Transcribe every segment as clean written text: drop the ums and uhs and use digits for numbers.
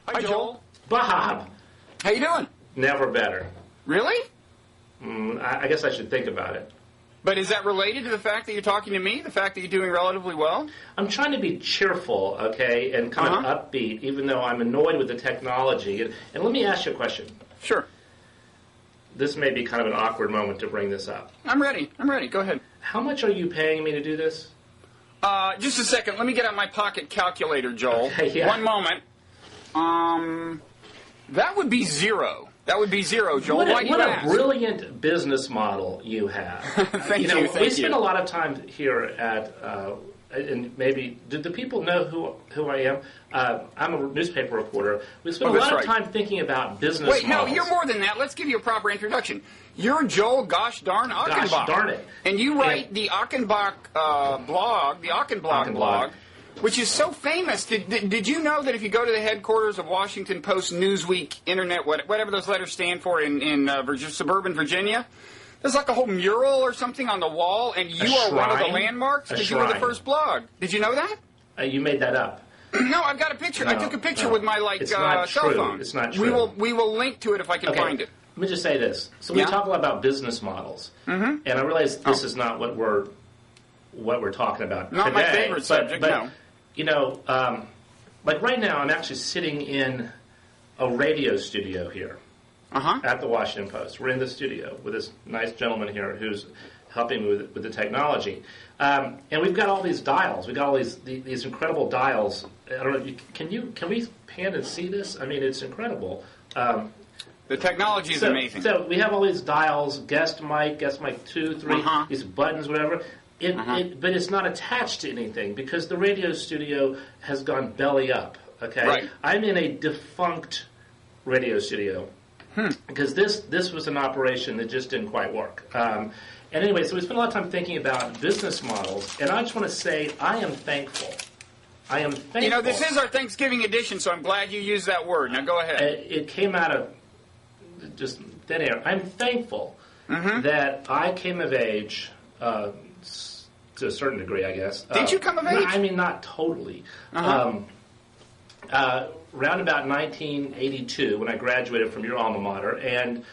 Hi, Joel. Bob. How you doing? Never better. Really? I guess I should think about it. But is that related to the fact that you're talking to me? The fact that you're doing relatively well? I'm trying to be cheerful, okay, and kind of upbeat, even though I'm annoyed with the technology. And let me ask you a question. Sure. This may be kind of an awkward moment to bring this up. I'm ready. Go ahead. How much are you paying me to do this? Just a second. Let me get out my pocket calculator, Joel. Okay, yeah. One moment. That would be zero. That would be zero, Joel. Why do you ask? What a brilliant business model you have. Thank you. We spend a lot of time here at, and maybe, do the people know who I am? I'm a newspaper reporter. We spend a lot of time thinking about business models. Wait, no, you're more than that. Let's give you a proper introduction. You're Joel Gosh Darn Achenbach. Gosh darn it. And you write the Achenbach blog, the Achenblog blog, which is so famous. Did you know that if you go to the headquarters of Washington Post, Newsweek, Internet, whatever those letters stand for in suburban Virginia, there's like a whole mural or something on the wall, and you are one of the landmarks because you were the first blog. Did you know that? You made that up. No, I've got a picture. I took a picture with my cell phone. It's not true. We will link to it if I can find it. Let me just say this. So we talk a lot about business models, and I realize this is not what we're talking about today. Not my favorite subject. But, no. You know, like right now, I'm actually sitting in a radio studio here at the Washington Post. We're in the studio with this nice gentleman here who's helping me with the technology. And we've got all these dials. We've got all these incredible dials. I don't know. Can we pan and see this? I mean, it's incredible. The technology is amazing. So we have all these dials, guest mic 2, 3, these buttons, whatever. But it's not attached to anything because the radio studio has gone belly up. Okay, right. I'm in a defunct radio studio because this was an operation that just didn't quite work. And anyway, so we spent a lot of time thinking about business models, and I just want to say I am thankful. I am thankful. You know, this is our Thanksgiving edition, so I'm glad you used that word. Now go ahead. It came out of just thin air. I'm thankful that I came of age. To a certain degree, I guess. Did you come of age? I mean, not totally. Around about 1982, when I graduated from your alma mater, and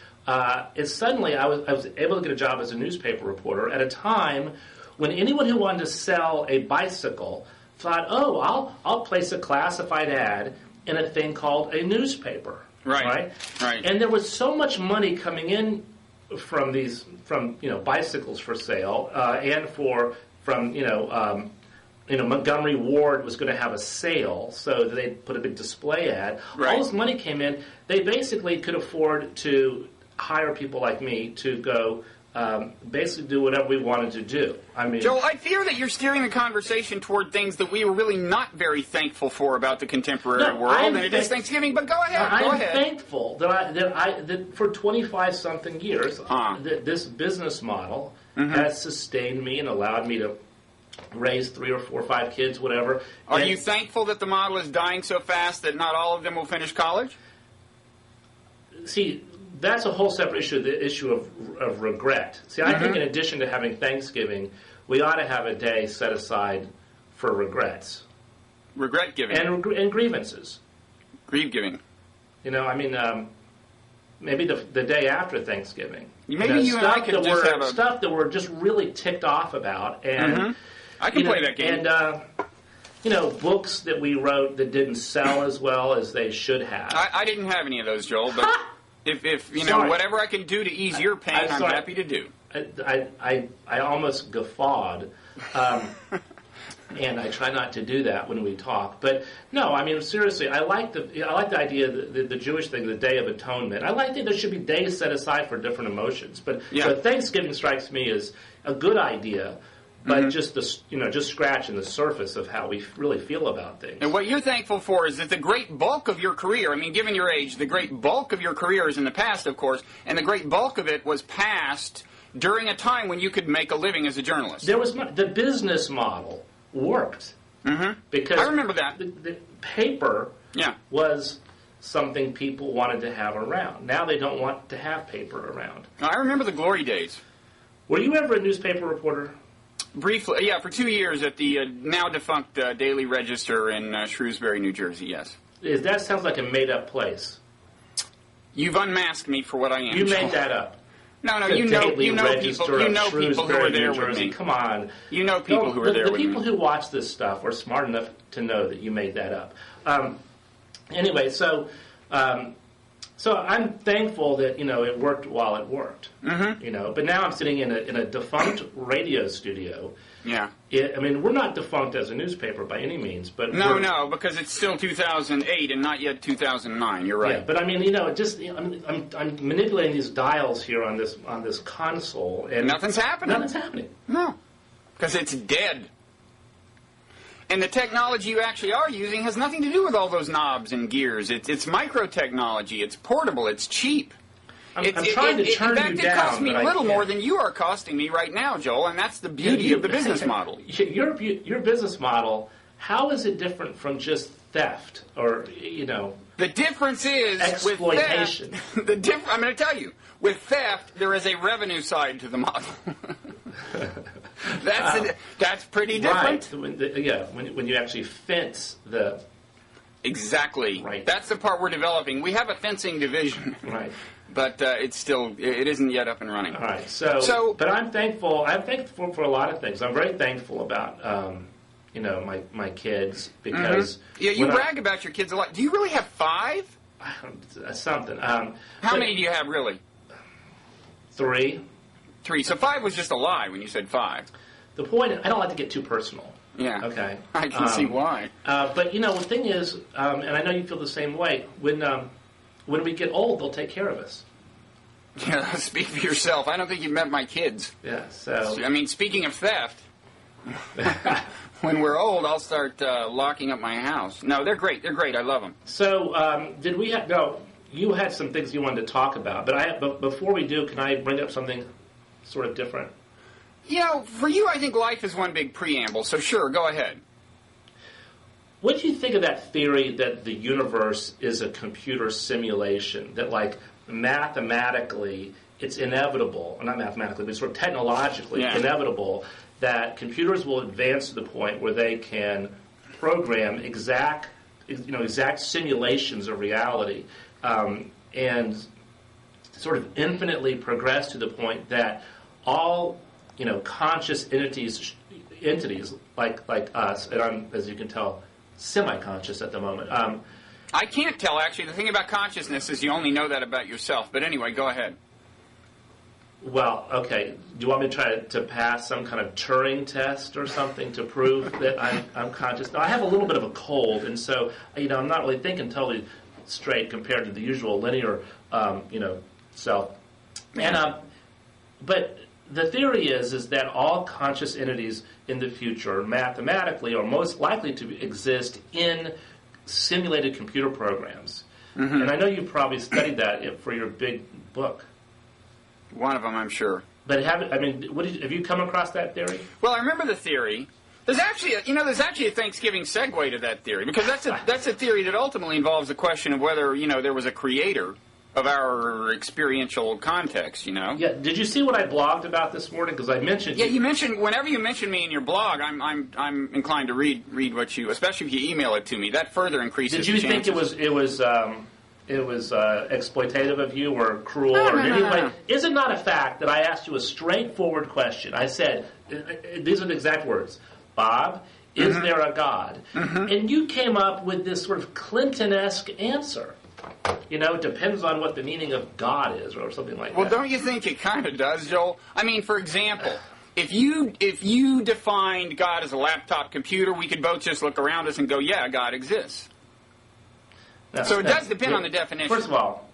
suddenly I was able to get a job as a newspaper reporter at a time when anyone who wanted to sell a bicycle thought, oh, I'll place a classified ad in a thing called a newspaper. Right. And there was so much money coming in from bicycles for sale, and from Montgomery Ward was going to have a sale, so they put a big display ad. Right. All this money came in. They basically could afford to hire people like me to go basically do whatever we wanted to do. I mean, Joel, I fear that you're steering the conversation toward things that we were really not very thankful for about the contemporary world, and it is Thanksgiving. But go ahead. I'm thankful that for 25-something years, this business model has sustained me and allowed me to raise 3 or 4 or 5 kids, whatever. Are you thankful that the model is dying so fast that not all of them will finish college? See, that's a whole separate issue, the issue of regret. See, I think in addition to having Thanksgiving, we ought to have a day set aside for regrets. Regret giving. And grievances. Grieve giving. You know, I mean, maybe the day after Thanksgiving. Maybe you and I could just have stuff that we're just really ticked off about. And I can play that game. And, books that we wrote that didn't sell as well as they should have. I didn't have any of those, Joel, but... If whatever I can do to ease your pain, I'm happy to do. I almost guffawed, and I try not to do that when we talk. But no, I mean seriously, I like the idea that the Jewish thing, the Day of Atonement. I like that there should be days set aside for different emotions. But Thanksgiving strikes me as a good idea. But just scratching the surface of how we really feel about things. And what you're thankful for is that the great bulk of your career, I mean, given your age, the great bulk of your career is in the past, of course, and the great bulk of it was past during a time when you could make a living as a journalist. The business model worked. Because I remember that. The paper was something people wanted to have around. Now they don't want to have paper around. I remember the glory days. Were you ever a newspaper reporter? Briefly, yeah, for 2 years at the now-defunct Daily Register in Shrewsbury, New Jersey, yes. that sounds like a made-up place. You've unmasked me for what I am. You made that up. No, you know people who are there with me. Come on. You know people who are there with me. The people who watch this stuff are smart enough to know that you made that up. Anyway, so I'm thankful that, it worked while it worked. Mm-hmm. But now I'm sitting in a defunct radio studio. Yeah. We're not defunct as a newspaper by any means, but no, because it's still 2008 and not yet 2009. You're right. Yeah, but I'm manipulating these dials here on this console, and nothing's happening. Nothing's happening. No, because it's dead. And the technology you actually are using has nothing to do with all those knobs and gears. It's micro technology. It's portable. It's cheap. I'm trying to turn you down. It costs me a little more than you are costing me right now, Joel, and that's the beauty of the business model. Your business model, how is it different from just theft or, The difference is exploitation. With theft, I'm going to tell you, with theft, there is a revenue side to the model. That's pretty different. Right. When you actually fence the... Exactly. Right. That's the part we're developing. We have a fencing division. Right. But it isn't yet up and running. All right. So, but I'm thankful. I'm thankful for a lot of things. I'm very thankful about, my kids because. Mm-hmm. Yeah, you brag about your kids a lot. Do you really have 5? Something. How many do you have really? 3. 3. So 5 was just a lie when you said 5. The point, I don't like to get too personal. Yeah. Okay. I can see why. But the thing is, and I know you feel the same way. When we get old, they'll take care of us. Yeah, speak for yourself. I don't think you've met my kids. Yeah, so... speaking of theft, when we're old, I'll start locking up my house. No, they're great. They're great. I love them. So, did we have... No, you had some things you wanted to talk about, but before we do, can I bring up something sort of different? For you, I think life is one big preamble, so sure, go ahead. What do you think of that theory that the universe is a computer simulation, that, mathematically, it's inevitable, or not mathematically, but sort of technologically inevitable, that computers will advance to the point where they can program exact simulations of reality, and sort of infinitely progress to the point that all, conscious entities like us, and I'm, as you can tell, semi-conscious at the moment. I can't tell, actually. The thing about consciousness is you only know that about yourself. But anyway, go ahead. Well, okay. Do you want me to try to pass some kind of Turing test or something to prove that I'm conscious? No, I have a little bit of a cold, and so, I'm not really thinking totally straight compared to the usual linear, self. And, but the theory is that all conscious entities in the future mathematically are most likely to exist in simulated computer programs. Mm-hmm. And I know you probably studied that for your big book. One of them, I'm sure. But have you come across that theory? Well, I remember the theory. There's actually a Thanksgiving segue to that theory, because that's a theory that ultimately involves the question of whether, there was a creator of our experiential context, Yeah. Did you see what I blogged about this morning? Because I mentioned. Yeah, you mentioned whenever you mention me in your blog, I'm inclined to read what you, especially if you email it to me. That further increases. Did you think it was exploitative of you or cruel or in any way? Is it not a fact that I asked you a straightforward question? I said, these are the exact words, Bob. Is there a God? Mm-hmm. And you came up with this sort of Clinton-esque answer. It depends on what the meaning of God is, or something like that. Well, don't you think it kind of does, Joel? For example, if you defined God as a laptop computer, we could both just look around us and go, yeah, God exists. So it does depend on the definition. First of all,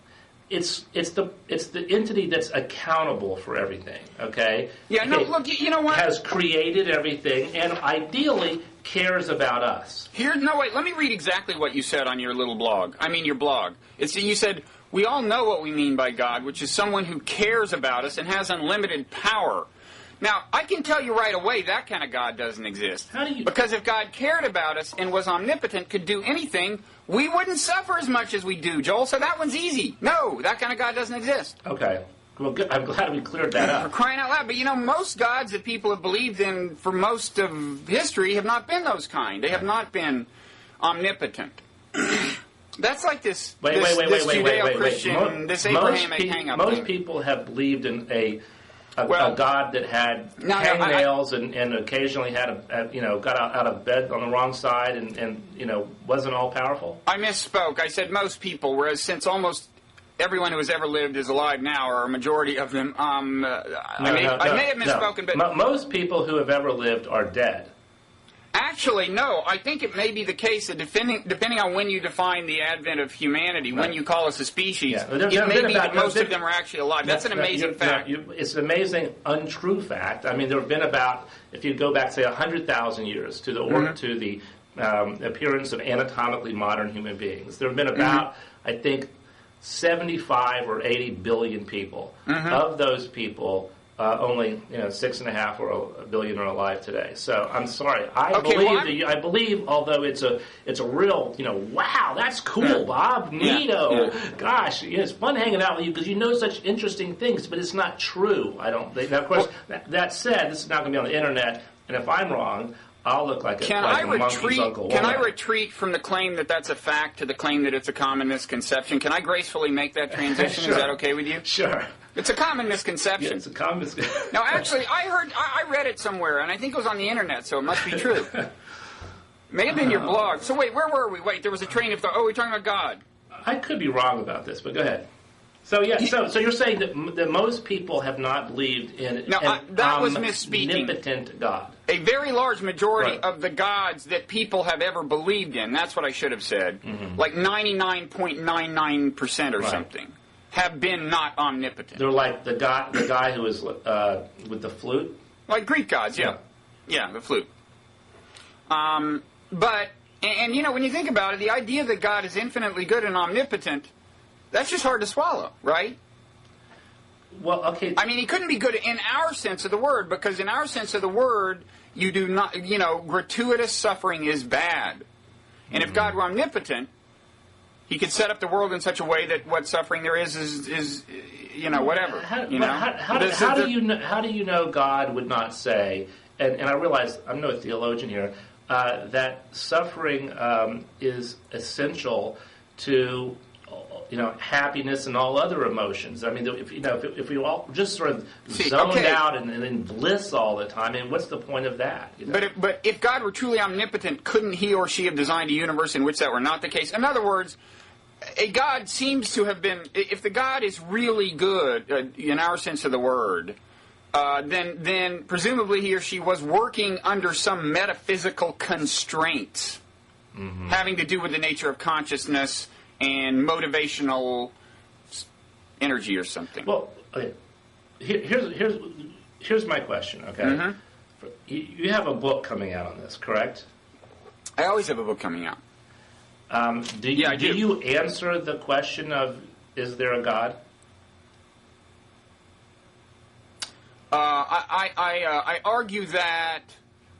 it's the entity that's accountable for everything, okay? Yeah, no, look, you know what? Has created everything, and ideally cares about us. Let me read exactly what you said on your little blog. Your blog. You said, we all know what we mean by God, which is someone who cares about us and has unlimited power. Now, I can tell you right away that kind of God doesn't exist. How do you... Because if God cared about us and was omnipotent, could do anything, we wouldn't suffer as much as we do, Joel. So that one's easy. No, that kind of God doesn't exist. Okay. Well, good. I'm glad we cleared that up. For crying out loud. But, most gods that people have believed in for most of history have not been those kind. They have not been omnipotent. That's like this Wait. Judeo-Christian, this Abrahamic hang-up Most thing. people have believed in a God that had hangnails and occasionally had got out of bed on the wrong side and wasn't all powerful. I misspoke. I said most people, whereas since almost everyone who has ever lived is alive now, or a majority of them, I may have misspoken, but most people who have ever lived are dead. Actually, no. I think it may be the case that depending on when you define the advent of humanity, when you call us a species, it may be that most of them are actually alive. That's an amazing fact. It's an amazing, untrue fact. I mean, there have been about, if you go back, say, 100,000 years to the appearance of anatomically modern human beings, there have been about, I think, 75 or 80 billion people. Of those people, only 6.5 or a billion are alive today. So I'm sorry. I believe, although it's a real wow, that's cool, Bob, neato. Gosh, it's fun hanging out with you because you know such interesting things, but it's not true. I don't think. Now, of course, that said, this is not going to be on the internet, and if I'm wrong, I'll look like a monkey's Uncle. Can I retreat from the claim that that's a fact to the claim that it's a common misconception? Can I gracefully make that transition? Sure. Is that okay with you? Sure. It's a common misconception. Yeah, it's a common misconception. Now, actually, I read it somewhere, and I think it was on the internet, so it must be true. May have been your blog. So wait, where were we? Wait, there was a train of thought. Oh, we're talking about God. I could be wrong about this, but go ahead. So so you're saying that most people have not believed in that was misspeaking. Omnipotent God. A very large majority of the gods that people have ever believed in, that's what I should have said, like 99.99% or something, have been not omnipotent. They're like the guy who was with the flute? Like Greek gods, yeah. Yeah, the flute. But, and when you think about it, the idea that God is infinitely good and omnipotent, that's just hard to swallow, right? Well, okay. I mean, he couldn't be good in our sense of the word, because in our sense of the word, you do not, gratuitous suffering is bad. And if God were omnipotent, he could set up the world in such a way that what suffering there is whatever. How do you know God would not say, and I realize I'm no theologian here, that suffering is essential to happiness and all other emotions. I mean, if we all just sort of zoned out and in bliss all the time, I mean, what's the point of that? But if God were truly omnipotent, couldn't he or she have designed a universe in which that were not the case? In other words, a God seems to have been, if the God is really good, in our sense of the word, then presumably he or she was working under some metaphysical constraints having to do with the nature of consciousness and motivational energy or something. Well, okay. Here's my question, okay? You have a book coming out on this, correct? I always have a book coming out. Do you answer the question of, is there a God? I argue that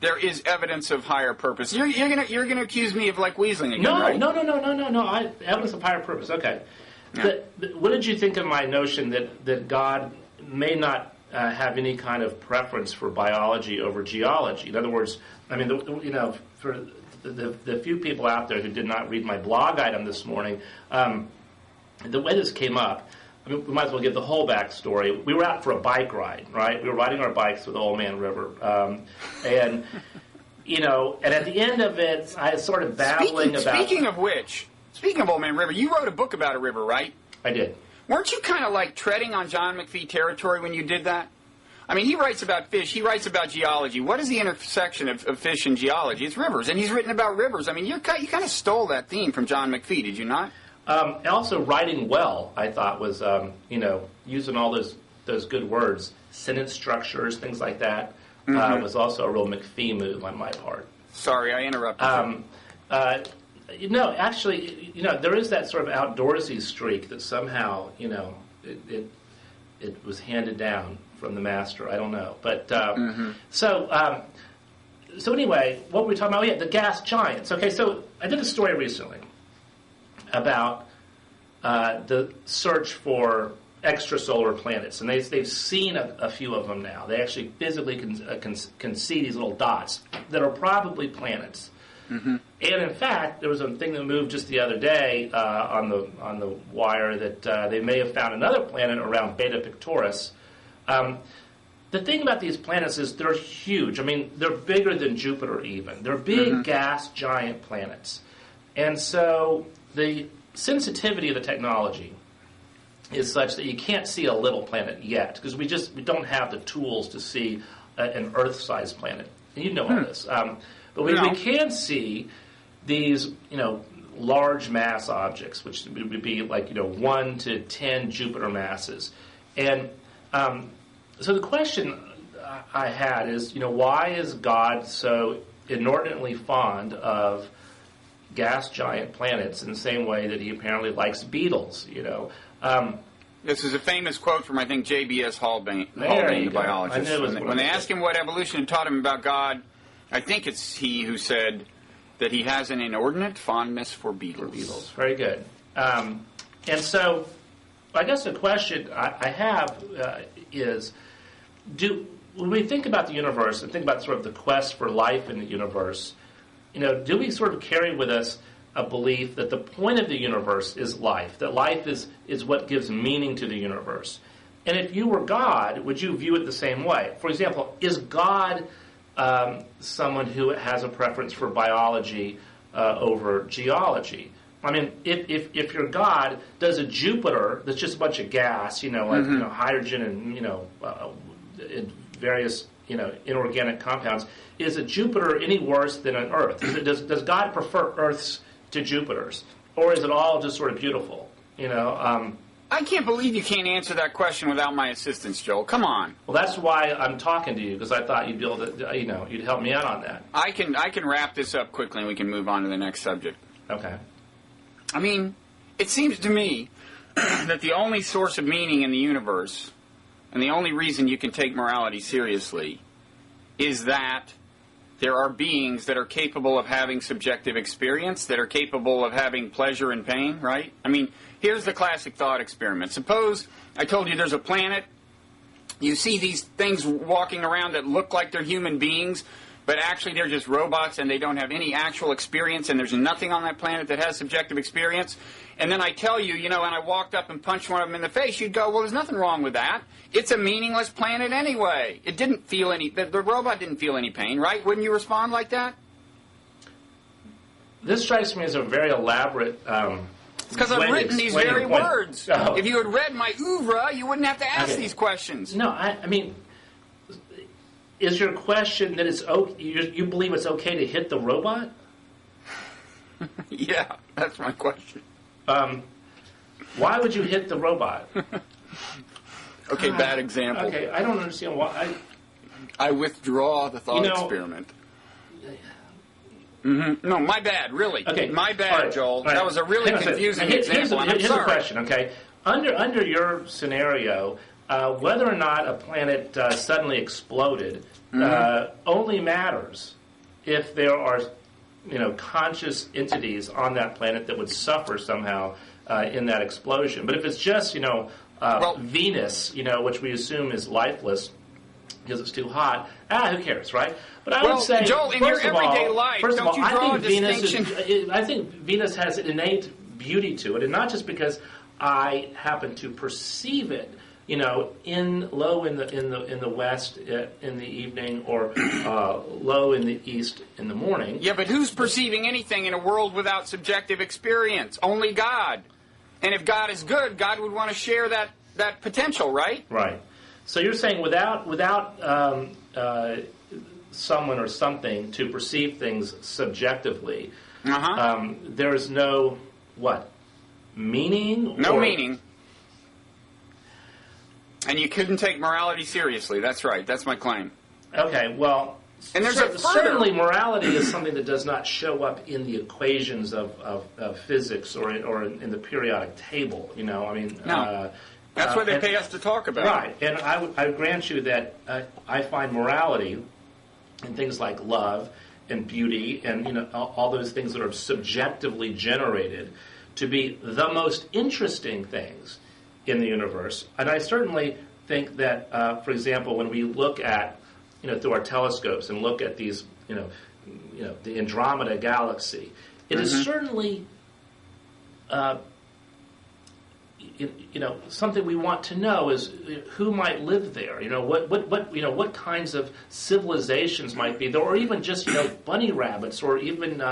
there is evidence of higher purpose. You're gonna accuse me of like weaseling again, right? No. Evidence of higher purpose. Okay. Yeah. What did you think of my notion that God may not have any kind of preference for biology over geology? In other words, I mean, for the few people out there who did not read my blog item this morning, the way this came up. I mean, we might as well give the whole backstory. We were out for a bike ride, right? We were riding our bikes with Old Man River. And at the end of it, I was sort of babbling about... Speaking of Old Man River, you wrote a book about a river, right? I did. Weren't you kind of like treading on John McPhee territory when you did that? I mean, he writes about fish. He writes about geology. What is the intersection of fish and geology? It's rivers, and he's written about rivers. I mean, you kind of stole that theme from John McPhee, did you not? Also, writing well, I thought, was, using all those good words, sentence structures, things like that, was also a real McPhee move on my part. Sorry, I interrupted you. Actually, there is that sort of outdoorsy streak that somehow, it was handed down from the master. I don't know. But, so anyway, what were we talking about? Oh, yeah, the gas giants. Okay, so I did a story recently about the search for extrasolar planets, and they've seen a few of them now. They actually physically can see these little dots that are probably planets. And in fact, there was a thing that moved just the other day on the wire that they may have found another planet around Beta Pictoris. The thing about these planets is they're huge. I mean, they're bigger than Jupiter even. They're big gas giant planets. And so the sensitivity of the technology is such that you can't see a little planet yet, because we don't have the tools to see an Earth-sized planet. And you know all this. But we can see these, large mass objects, which would be like, 1 to 10 Jupiter masses. And so the question I had is, why is God so inordinately fond of gas giant planets in the same way that he apparently likes beetles, This is a famous quote from, I think, J.B.S. Haldane, the biologist. When they asked him what evolution had taught him about God, I think it's he who said that he has an inordinate fondness for beetles. Very good. And so I guess the question I have is, when we think about the universe and think about sort of the quest for life in the universe, do we sort of carry with us a belief that the point of the universe is life, that life is what gives meaning to the universe? And if you were God, would you view it the same way? For example, is God someone who has a preference for biology over geology? I mean, if you're God, does a Jupiter that's just a bunch of gas, hydrogen and various inorganic compounds, is a Jupiter any worse than an Earth? Does God prefer Earths to Jupiters, or is it all just sort of beautiful? I can't believe you can't answer that question without my assistance, Joel. Come on. Well, that's why I'm talking to you, because I thought you'd be able to, you'd help me out on that. I can wrap this up quickly, and we can move on to the next subject. Okay. I mean, it seems to me that the only source of meaning in the universe, and the only reason you can take morality seriously, is that there are beings that are capable of having subjective experience, that are capable of having pleasure and pain, right? I mean, here's the classic thought experiment. Suppose I told you there's a planet, you see these things walking around that look like they're human beings, but actually they're just robots and they don't have any actual experience, and there's nothing on that planet that has subjective experience. And then I tell you, and I walked up and punched one of them in the face, you'd go, well, there's nothing wrong with that. It's a meaningless planet anyway. It didn't feel the robot didn't feel any pain, right? Wouldn't you respond like that? This strikes me as a very elaborate it's because I've written these very words. Oh. If you had read my oeuvre, you wouldn't have to ask these questions. No, I mean, is your question that it's you believe it's okay to hit the robot? Yeah, that's my question. Why would you hit the robot? Okay, bad example. Okay, I don't understand why. I withdraw the thought experiment. Mm-hmm. No, my bad, really. Okay. My bad, right, Joel. Right. That was a really confusing example. Here's the question, okay? Under your scenario, whether or not a planet suddenly exploded only matters if there are conscious entities on that planet that would suffer somehow in that explosion. But if it's just, Venus, which we assume is lifeless because it's too hot, who cares, right? But I would say, Joel, in your everyday life, don't you draw a distinction? I think Venus has an innate beauty to it, and not just because I happen to perceive it, low in the west in the evening, or low in the east in the morning. Yeah, but who's perceiving anything in a world without subjective experience? Only God. And if God is good, God would want to share that potential, right? Right. So you're saying without someone or something to perceive things subjectively, there is no meaning? No meaning. And you couldn't take morality seriously. That's right. That's my claim. Okay, well, and there's certainly morality is something that does not show up in the equations of physics or in the periodic table. No. That's what they pay us to talk about. Right, and I would grant you that I find morality in things like love and beauty and all those things that are subjectively generated to be the most interesting things in the universe. And I certainly think that, for example, when we look at, through our telescopes and look at these, the Andromeda galaxy. It is certainly something we want to know is who might live there. What kinds of civilizations might be there, or even just bunny rabbits, or even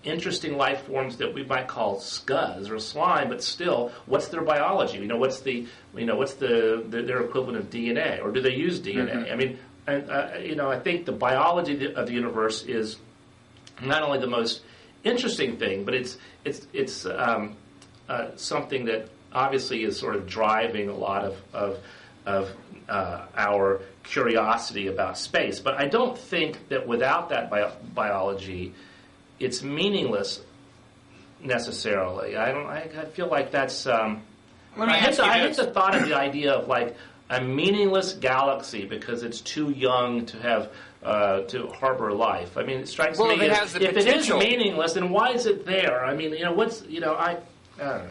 interesting life forms that we might call scuzz or slime. But still, what's their biology? What's their equivalent of DNA, or do they use DNA? I mean, I think the biology of the universe is not only the most interesting thing, but it's something that obviously is sort of driving a lot of our curiosity about space. But I don't think that without that biology, it's meaningless necessarily. I feel like that's. I hate the thought of the idea of like a meaningless galaxy because it's too young to have to harbor life. I mean, it strikes me as if it is meaningless, then why is it there? I mean, I don't know.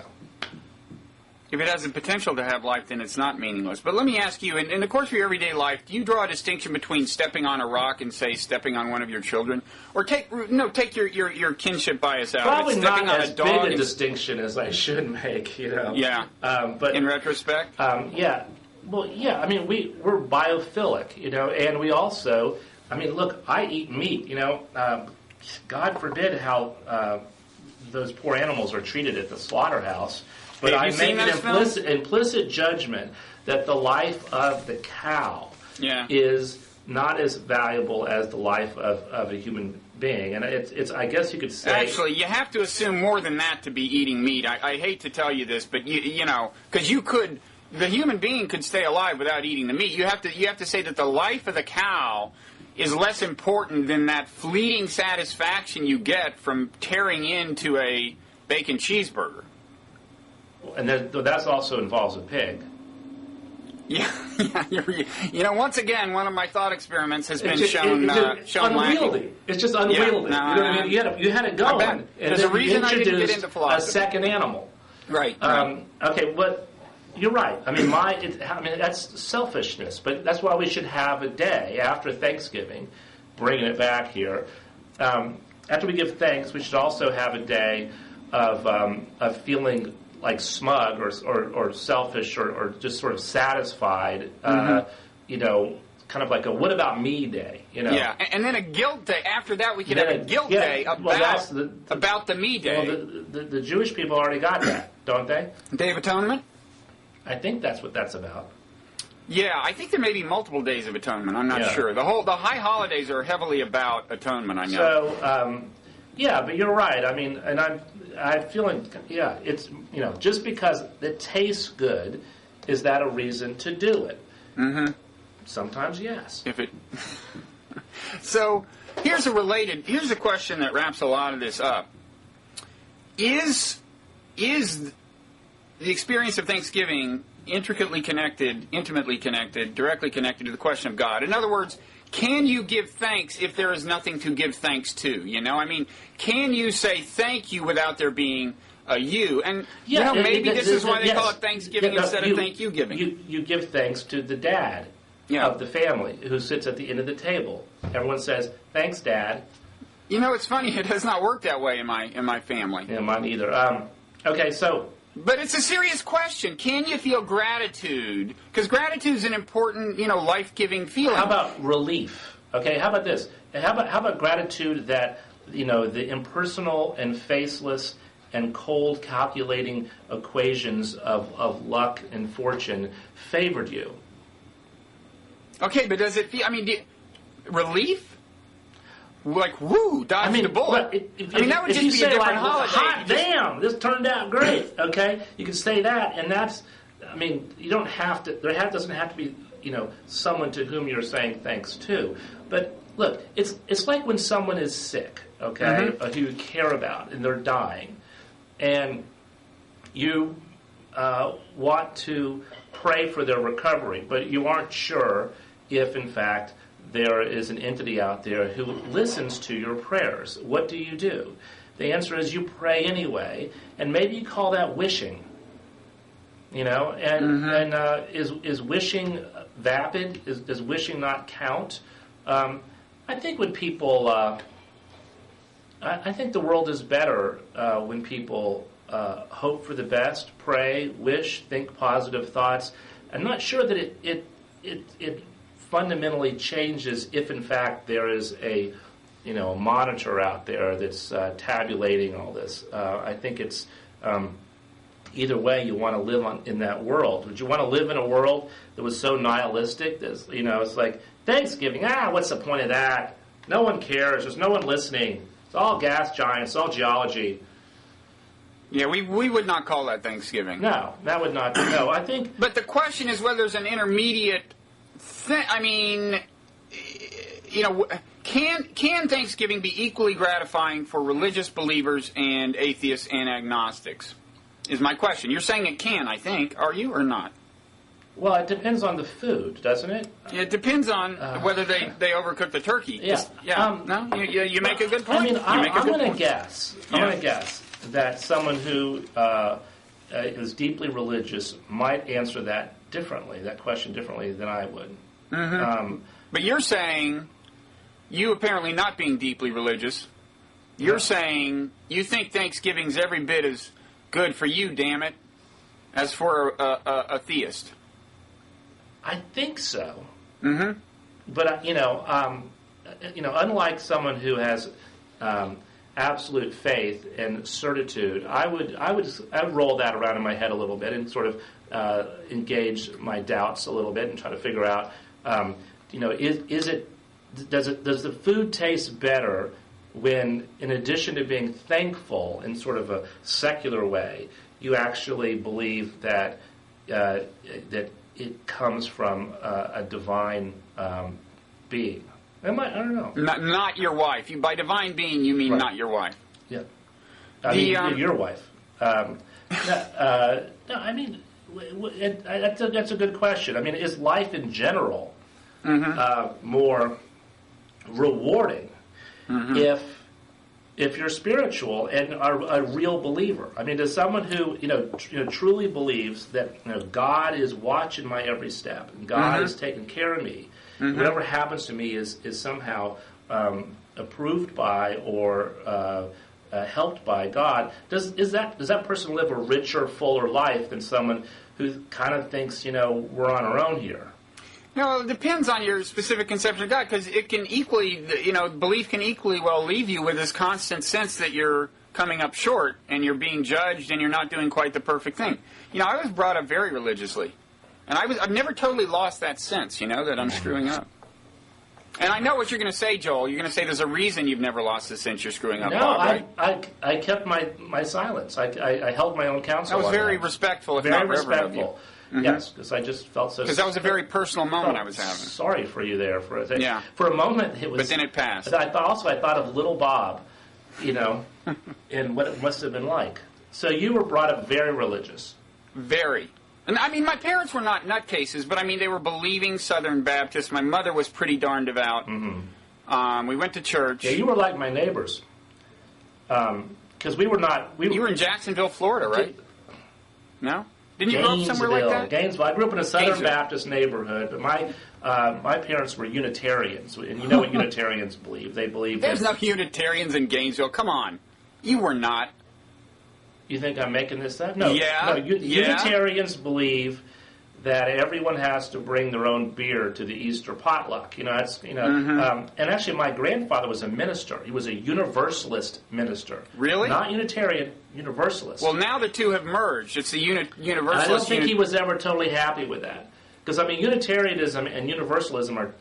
If it has the potential to have life, then it's not meaningless. But let me ask you, in the course of your everyday life, do you draw a distinction between stepping on a rock and, say, stepping on one of your children? Or take your kinship bias out. Probably not as big a distinction as I should make, Yeah, but in retrospect? Yeah. Well, yeah, I mean, we're biophilic, and we also, I mean, look, I eat meat, God forbid how those poor animals are treated at the slaughterhouse. But I make an implicit judgment that the life of the cow is not as valuable as the life of a human being. And it's I guess you could say... Actually, you have to assume more than that to be eating meat. I hate to tell you this, but, because you could... The human being could stay alive without eating the meat. You have to say that the life of the cow is less important than that fleeting satisfaction you get from tearing into a bacon cheeseburger. And that also involves a pig. Yeah. Once again, one of my thought experiments has been shown unwieldy. It's just unwieldy. Yeah, what I mean? You had it going, and there's a reason I didn't get into philosophy. A second animal. Right. Okay, but you're right. I mean, that's selfishness, but that's why we should have a day after Thanksgiving, bringing it back here. After we give thanks, we should also have a day of feeling like smug or selfish or just sort of satisfied, kind of like a what about me day, Yeah, and then a guilt day. After that, we could have a guilt day about the me day. Well, the Jewish people already got that, don't they? Day of Atonement? I think that's what that's about. Yeah, I think there may be multiple days of atonement. I'm not sure. The high holidays are heavily about atonement, I know. So, but you're right. I mean, and I'm feeling, it's, just because it tastes good, is that a reason to do it? Mm-hmm. Sometimes, yes. So, here's a question that wraps a lot of this up. Is the experience of Thanksgiving intimately connected, directly connected to the question of God? In other words, can you give thanks if there is nothing to give thanks to? I mean, can you say thank you without there being a you? And, maybe this is why they call it Thanksgiving instead of thank you giving. You give thanks to the dad of the family who sits at the end of the table. Everyone says, thanks, Dad. It's funny. It has not worked that way in my family. Yeah, mine either. Okay, so... But it's a serious question. Can you feel gratitude? Because gratitude is an important, life-giving feeling. How about relief? Okay, how about this? How about gratitude that, the impersonal and faceless and cold calculating equations of luck and fortune favored you? Okay, but does it feel, relief? Like, woo, dodged a bullet. That would just be a different holiday. Hot damn, this turned out great, okay? You can say that, and that's, you don't have to, doesn't have to be, someone to whom you're saying thanks to. But, look, it's like when someone is sick, okay, who you care about, and they're dying, and you want to pray for their recovery, but you aren't sure if, in fact, there is an entity out there who listens to your prayers. What do? The answer is you pray anyway, and maybe you call that wishing. Is wishing vapid? Does wishing not count? I think when people I think the world is better when people hope for the best, pray, wish, think positive thoughts. I'm not sure that it fundamentally changes if, in fact, there is a monitor out there that's tabulating all this. I think it's either way you want to live in that world. Would you want to live in a world that was so nihilistic? That, it's like Thanksgiving. What's the point of that? No one cares. There's no one listening. It's all gas giants. It's all geology. Yeah, we would not call that Thanksgiving. No, that would not. No, I think. But the question is whether there's an intermediate thing. I mean, can Thanksgiving be equally gratifying for religious believers and atheists and agnostics? Is my question. You're saying it can, I think. Are you or not? Well, it depends on the food, doesn't it? It depends on whether they overcook the turkey. Yeah. No, you make a good point. I mean, I'm going to guess. I'm going to guess that someone who is deeply religious might answer that question differently than I would. Mm-hmm. But you're saying, you apparently not being deeply religious, you're saying you think Thanksgiving's every bit as good for you, damn it, as for a theist. I think so. Mm-hmm. But unlike someone who has absolute faith and certitude, I would roll that around in my head a little bit and sort of engage my doubts a little bit and try to figure out, does the food taste better when, in addition to being thankful in sort of a secular way, you actually believe that that it comes from a divine being? I don't know. Not your wife. By divine being, you mean not your wife. Yeah. I mean, your wife. No, I mean, that's a good question. I mean, is life in general more rewarding if you're spiritual and are a real believer? I mean, does someone who truly believes that God is watching my every step and God is taking care of me, whatever happens to me is somehow approved by or helped by God? Does that person live a richer, fuller life than someone who kind of thinks we're on our own here? No, it depends on your specific conception of God, because it can equally, belief can equally well leave you with this constant sense that you're coming up short and you're being judged and you're not doing quite the perfect thing. I was brought up very religiously, and I've never totally lost that sense, that I'm screwing up. And I know what you're going to say, Joel. You're going to say there's a reason you've never lost the sense you're screwing up. No, Bob, right? I kept my silence. I held my own counsel. That was very respectful, if not reverent of you. Mm-hmm. Yes, because I just felt so... Because that was a very personal moment I was having. Sorry for you there. For a moment, it was... But then it passed. I thought of little Bob, and what it must have been like. So you were brought up very religious. Very. And I mean, my parents were not nutcases, but I mean, they were believing Southern Baptists. My mother was pretty darn devout. Mm-hmm. We went to church. Yeah, you were like my neighbors. Because we were not... You were in Jacksonville, Florida, right? No? Didn't you grow up somewhere like that? Gainesville. I grew up in a Southern Baptist neighborhood, but my parents were Unitarians, and you know what Unitarians believe? They believe there's no Unitarians in Gainesville. Come on, you were not. You think I'm making this up? No. Yeah. Unitarians believe that everyone has to bring their own beer to the Easter potluck. And actually, my grandfather was a minister. He was a Universalist minister. Really? Not Unitarian, Universalist. Well, now the two have merged. It's the Universalist. I don't think he was ever totally happy with that. Because, I mean, Unitarianism and Universalism are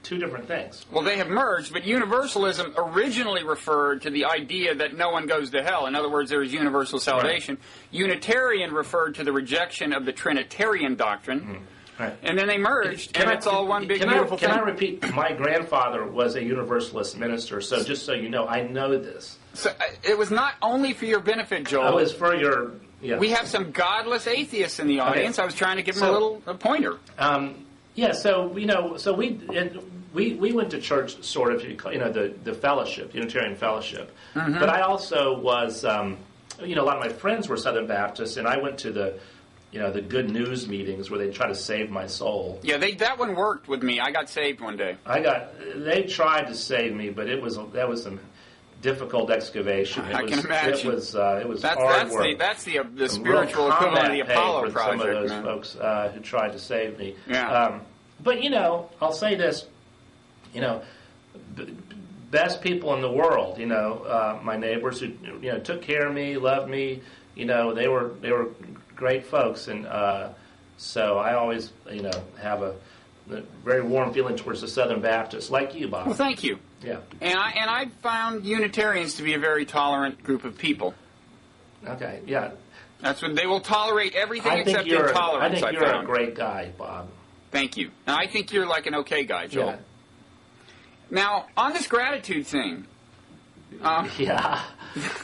two different things. Well, they have merged, but Universalism originally referred to the idea that no one goes to hell. In other words, there is universal salvation. Right. Unitarian referred to the rejection of the Trinitarian doctrine. Mm-hmm. Right. And then they merged, and it's all one big beautiful thing. Can I repeat? My grandfather was a Universalist minister, so just so you know, I know this. So it was not only for your benefit, Joel. It was for your... Yeah. We have some godless atheists in the audience. Okay. I was trying to give them a pointer. So we went to church, sort of, the fellowship, Unitarian Fellowship. Mm-hmm. But I also was, a lot of my friends were Southern Baptists, and I went to the good news meetings where they try to save my soul. Yeah, that one worked with me. I got saved one day. They tried to save me, but that was some difficult excavation. I can imagine. It was hard work. That's the spiritual equivalent of the Apollo project. Some of those folks who tried to save me. Yeah. But I'll say this. Best people in the world. My neighbors who took care of me, loved me. They were great folks, and so I always have a very warm feeling towards the Southern Baptists, like you, Bob. Well, thank you. Yeah. And I found Unitarians to be a very tolerant group of people. Okay. Yeah. That's what they will tolerate everything except intolerance. I think you're a great guy, Bob. Thank you. And I think you're like an okay guy, Joel. Yeah. Now, on this gratitude thing. Yeah.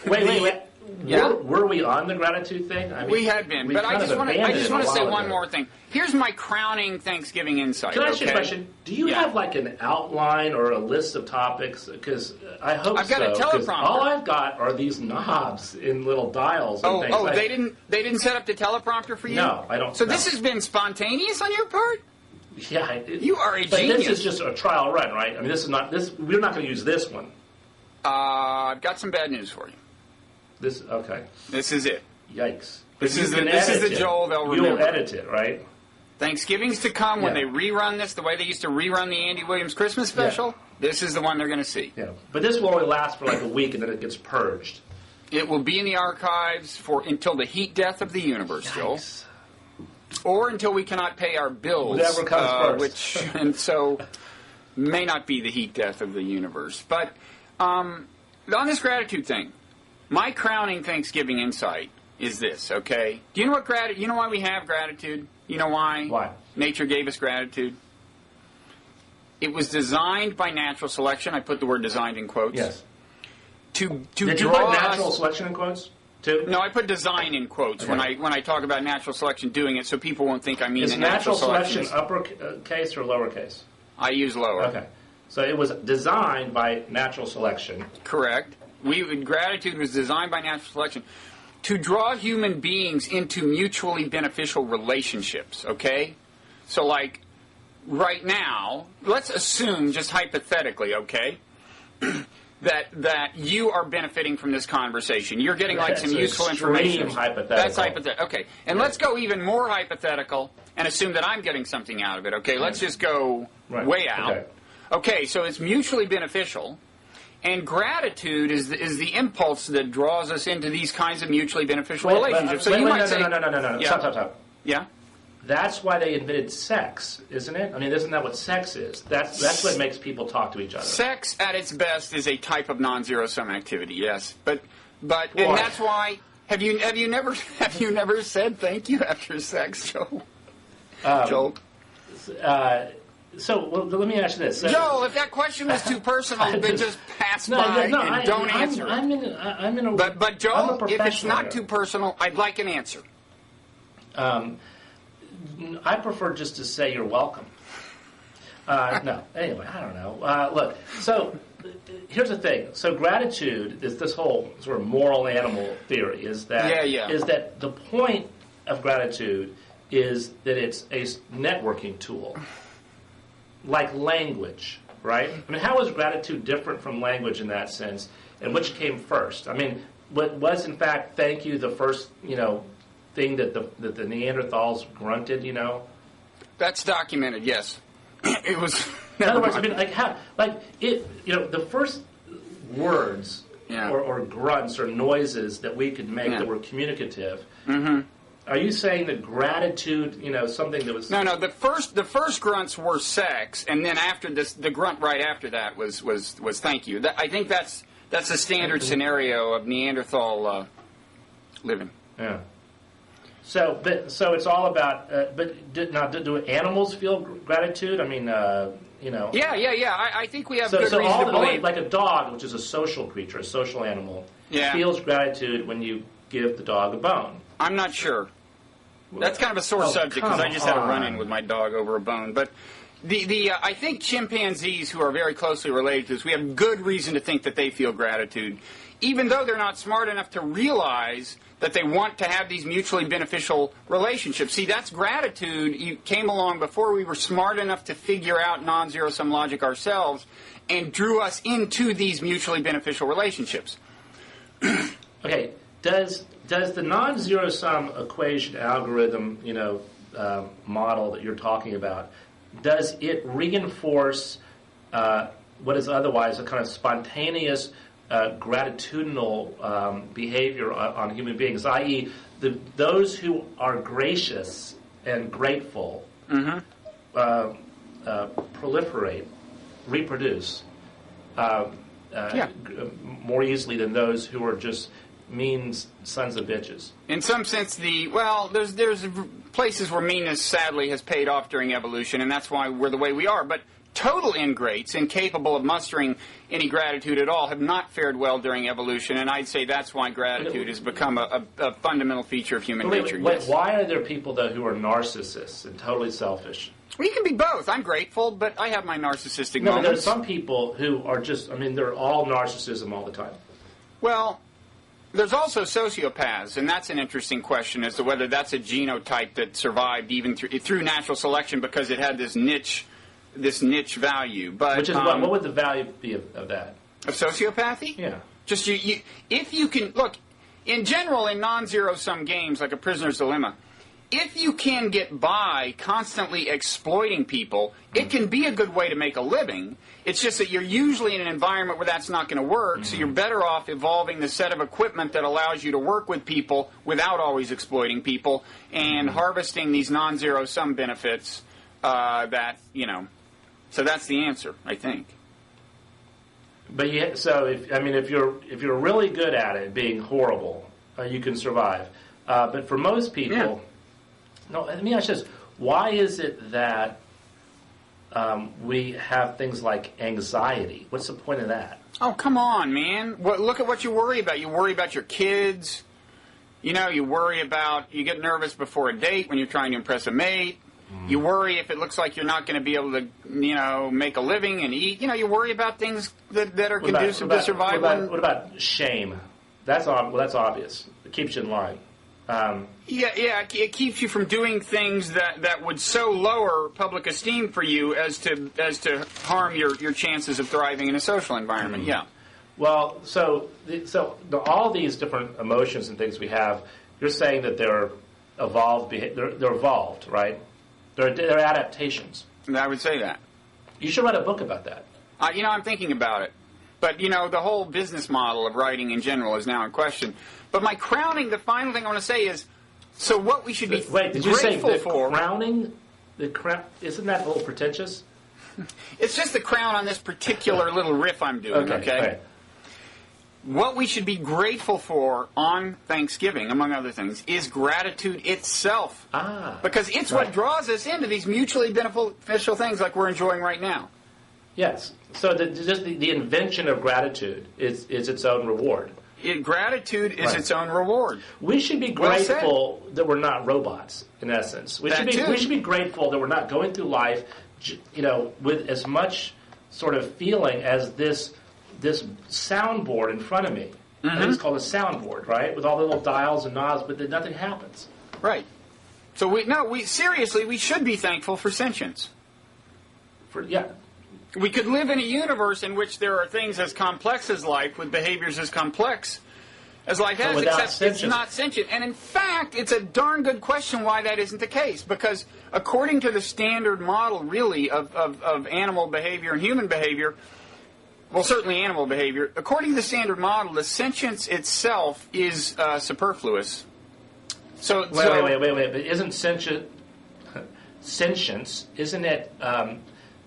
Wait. Yeah. Were we on the gratitude thing? I mean, we had been, but I just want to say one more thing. Here's my crowning Thanksgiving insight. Can I ask you a question? Do you have like an outline or a list of topics? Because I hope I've got a teleprompter. All I've got are these knobs in little dials and things. Oh, they didn't set up the teleprompter for you? No, I don't. So this has been spontaneous on your part? Yeah, you are a genius. But this is just a trial run, right? I mean, this is not this. We're not going to use this one. I've got some bad news for you. Okay. This is it. Yikes. This is the Joel they'll remember. You'll edit it, right? Thanksgiving's to come when they rerun this the way they used to rerun the Andy Williams Christmas special. Yeah. This is the one they're going to see. Yeah. But this will only last for like a week and then it gets purged. It will be in the archives until the heat death of the universe, Joel. Or until we cannot pay our bills. Whatever comes first. And so may not be the heat death of the universe. But on this gratitude thing, my crowning Thanksgiving insight is this, okay? Do you know what you know why we have gratitude? You know why? Why? Nature gave us gratitude. It was designed by natural selection. I put the word designed in quotes. Yes. Did you put natural selection in quotes too? No, I put design in quotes when I talk about natural selection doing it, so people won't think I mean that natural selection uppercase or lowercase? I use lower. Okay. So it was designed by natural selection. Correct. Gratitude was designed by natural selection to draw human beings into mutually beneficial relationships, okay? So, like, right now, let's assume, just hypothetically, okay, that you are benefiting from this conversation. You're getting, like, some useful information. Hypothetical. That's hypothetical. Okay. And let's go even more hypothetical and assume that I'm getting something out of it, okay? Let's just go way out. Okay, so it's mutually beneficial. And gratitude is the impulse that draws us into these kinds of mutually beneficial relationships. No. Yeah. Stop. Yeah? That's why they invented sex, isn't it? I mean, isn't that what sex is? That's what makes people talk to each other. Sex, at its best, is a type of non-zero sum activity. Yes, but and that's why. Have you never said thank you after sex, Joel? Joel. So let me ask you this, Joel. If that question was too personal, then just pass by and don't answer. I'm in a. But Joel, if it's not too personal, I'd like an answer. I prefer just to say you're welcome. No. Anyway, I don't know. Look, so here's the thing. So gratitude is this whole sort of moral animal theory. Is that the point of gratitude is that it's a networking tool, like language, right? I mean, how is gratitude different from language in that sense? And which came first? I mean, what was in fact thank you the first thing that the Neanderthals grunted, That's documented, yes. It was. In other words, I mean, the first words or grunts or noises that we could make that were communicative. Mm-hmm. Are you saying that gratitude, something that was? No. The first grunts were sex, and then after this, the grunt right after that was thank you. I think that's a standard scenario of Neanderthal living. Yeah. So it's all about. Do animals feel gratitude? I mean, Yeah. I think we have good reason to believe. Like a dog, which is a social creature, a social animal, feels gratitude when you give the dog a bone. I'm not sure. That's kind of a sore subject because I just had a run-in with my dog over a bone. But I think chimpanzees who are very closely related to us, we have good reason to think that they feel gratitude, even though they're not smart enough to realize that they want to have these mutually beneficial relationships. See, that's gratitude. You came along before we were smart enough to figure out non-zero-sum logic ourselves and drew us into these mutually beneficial relationships. Okay, does the non-zero-sum equation algorithm, model that you're talking about, does it reinforce what is otherwise a kind of spontaneous gratitudinal behavior on human beings, i.e., those who are gracious and grateful proliferate, reproduce more easily than those who are just mean sons of bitches? In some sense, there's places where meanness sadly has paid off during evolution, and that's why we're the way we are. But total ingrates, incapable of mustering any gratitude at all, have not fared well during evolution, and I'd say that's why gratitude has become a fundamental feature of human nature. Yes. Why are there people, though, who are narcissists and totally selfish? Well, you can be both. I'm grateful, but I have my narcissistic moments. No, there are some people who are just, they're all narcissism all the time. Well, there's also sociopaths, and that's an interesting question as to whether that's a genotype that survived even through natural selection because it had this niche value. But which is what would the value be of that? Of sociopathy? Yeah. Just if you can look in general in non-zero-sum games like a Prisoner's Dilemma, if you can get by constantly exploiting people, it can be a good way to make a living. It's just that you're usually in an environment where that's not going to work, so you're better off evolving the set of equipment that allows you to work with people without always exploiting people and harvesting these non-zero-sum benefits So that's the answer, I think. But if you're really good at it, being horrible, you can survive. But for most people, no. Let me ask you this: why is it that we have things like anxiety? What's the point of that? Oh, come on, man! Look at what you worry about. You worry about your kids. You worry about. You get nervous before a date when you're trying to impress a mate. You worry if it looks like you're not going to be able to, make a living and eat. You worry about things that are conducive to survival. What about shame? That's obvious. It keeps you in line. It keeps you from doing things that would so lower public esteem for you as to harm your chances of thriving in a social environment. Yeah. Well, so all these different emotions and things we have, you're saying that they're evolved. They're evolved, right? They're adaptations. I would say that. You should write a book about that. I'm thinking about it. But, the whole business model of writing in general is now in question. But the final thing I want to say is, so what we should be grateful for... crowning? Isn't that a little pretentious? It's just the crown on this particular little riff I'm doing, okay? Right. What we should be grateful for on Thanksgiving, among other things, is gratitude itself. Because it's what draws us into these mutually beneficial things like we're enjoying right now. Yes. So just the invention of gratitude is its own reward. Gratitude is its own reward. We should be grateful that we're not robots, in essence. We should be grateful that we're not going through life, with as much sort of feeling as this soundboard in front of me. I think it's called a soundboard, right? With all the little dials and knobs, but then nothing happens. Right. So we should be thankful for sentience. We could live in a universe in which there are things as complex as life, with behaviors as complex as life has, except it's not sentient. And in fact, it's a darn good question why that isn't the case. Because according to the standard model, really, of animal behavior and human behavior, well, certainly animal behavior, according to the standard model, the sentience itself is superfluous. Wait. But isn't sentience, isn't it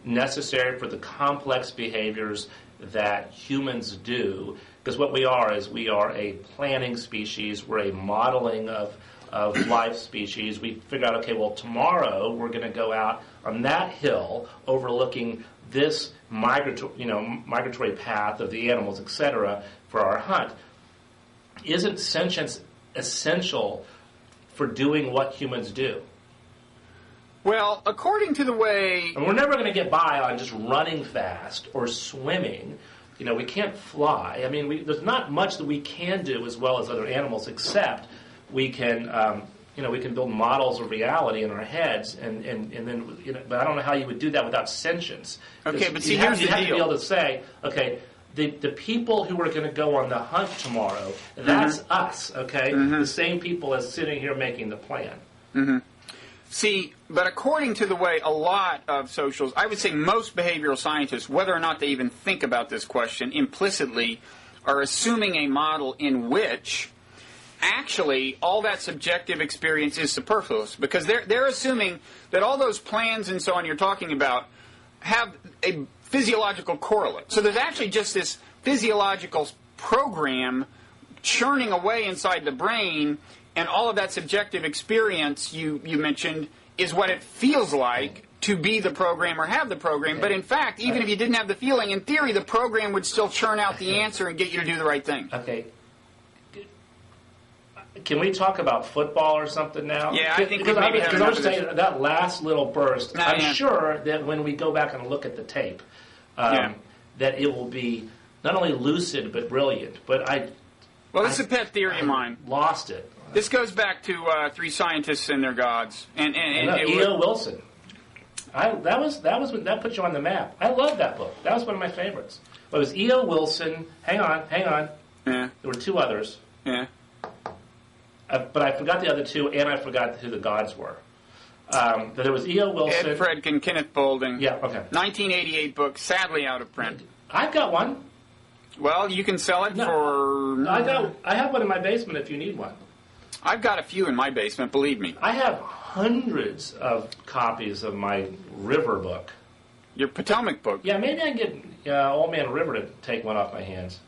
necessary for the complex behaviors that humans do? Because what we are is we are a planning species. We're a modeling of life species. We figure out, okay, well, tomorrow we're going to go out on that hill overlooking this migratory path of the animals, etc., for our hunt. Isn't sentience essential for doing what humans do? Well, according to the way... And we're never going to get by on just running fast or swimming. We can't fly. I mean, there's not much that we can do as well as other animals, except we can, we can build models of reality in our heads, and then, but I don't know how you would do that without sentience. Okay, but see, here's the deal. You have to be able to say, okay, the people who are going to go on the hunt tomorrow, that's us, okay? The same people as sitting here making the plan. See, but according to the way a lot of socials, I would say most behavioral scientists, whether or not they even think about this question, implicitly are assuming a model in which actually all that subjective experience is superfluous. Because they're assuming that all those plans and so on you're talking about have a physiological correlate. So there's actually just this physiological program churning away inside the brain, and all of that subjective experience you mentioned is what it feels like to be the program or have the program. But in fact, even if you didn't have the feeling, in theory, the program would still churn out the answer and get you to do the right thing. Okay. Can we talk about football or something now? Yeah, I think because I was saying that last little burst. I'm sure that when we go back and look at the tape, that it will be not only lucid but brilliant. But well, this is a pet theory of mine. Lost it. This goes back to Three Scientists and Their Gods, and E.O. Wilson. That put you on the map. I love that book. That was one of my favorites. But it was E.O. Wilson. Hang on. Yeah. There were two others. Yeah. But I forgot the other two, and I forgot who the gods were. But there was E.O. Wilson. Ed Fredkin, Kenneth Boulding. Yeah, okay. 1988 book, sadly out of print. I've got one. Well, you can sell it for... I have one in my basement if you need one. I've got a few in my basement, believe me. I have hundreds of copies of my River book. Your Potomac book? Yeah, maybe I can get Old Man River to take one off my hands.